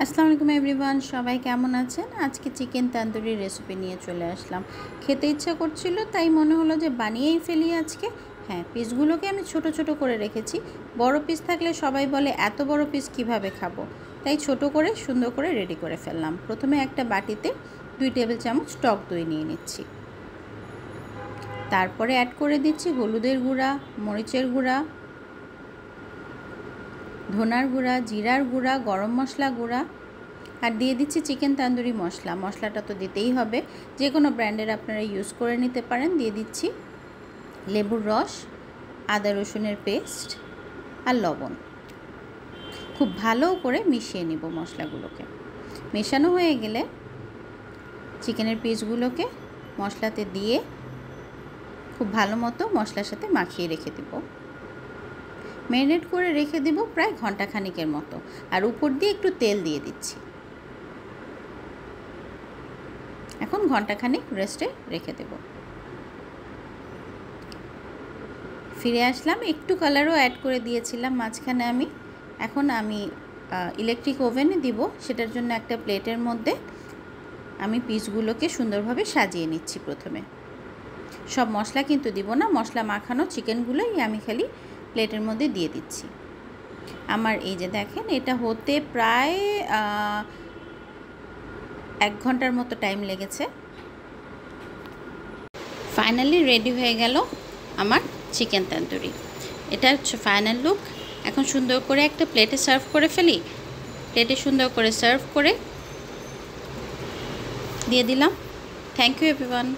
আসসালামু আলাইকুম এভরিওয়ান, সবাই কেমন আছেন? আজকে চিকেন তন্দুরি রেসিপি নিয়ে চলে আসলাম। খেতে ইচ্ছা করছিল, তাই মনে হলো যে বানিয়েই ফেলি আজকে। হ্যাঁ, পিসগুলোকে আমি ছোট ছোট করে রেখেছি। বড় পিস থাকলে সবাই বলে এত বড় পিস কিভাবে খাবো, তাই ছোট করে সুন্দর করে রেডি করে ফেললাম। প্রথমে একটা বাটিতে 2 টেবিল চামচ টক দই নিয়ে নিচ্ছি। তারপরে অ্যাড করে দিচ্ছি হলুদের গুঁড়া, মরিচের গুঁড়া, ধনার গুঁড়া, জিরার গুঁড়া, গরম মশলা গুঁড়া, আর দিয়ে দিচ্ছি চিকেন তন্দুরি মশলা। মশলাটা তো দিতেই হবে, যে কোনো ব্র্যান্ডের আপনারা ইউজ করে নিতে পারেন। দিয়ে দিচ্ছি লেবুর রস, আদা রসুনের পেস্ট আর লবণ। খুব ভালো করে মিশিয়ে নিব মশলাগুলোকে। মেশানো হয়ে গেলে চিকেনের পিসগুলোকে মশলাতে দিয়ে খুব ভালো মতো মশলার সাথে মাখিয়ে রেখে দেব। ম্যারিনেট করে রেখে দেব প্রায় ঘন্টাখানিকের মতো, আর উপর দিয়ে একটু তেল দিয়ে দিচ্ছি। এখন ঘন্টাখানিক রেস্টে রেখে দেব। ফিরে আসলাম, একটু কালারও অ্যাড করে দিয়েছিলাম মাঝখানে আমি। এখন আমি ইলেকট্রিক ওভেনে দিব। সেটার জন্য একটা প্লেটের মধ্যে আমি পিসগুলোকে সুন্দরভাবে সাজিয়ে নিচ্ছি। প্রথমে সব মশলা কিন্তু দিব না, মশলা মাখানো চিকেনগুলোই আমি খালি প্লেটের মধ্যে দিয়ে দিচ্ছি। আমার এই যে দেখেন, এটা হতে প্রায় 1 ঘন্টার মতো টাইম লেগেছে। ফাইনালি রেডি হয়ে গেল আমার চিকেন তন্দুরি। এটা হচ্ছে ফাইনাল লুক। এখন সুন্দর করে একটা প্লেটে সার্ভ করে ফেলি। প্লেটে সুন্দর করে সার্ভ করে দিয়ে দিলাম। Thank you everyone.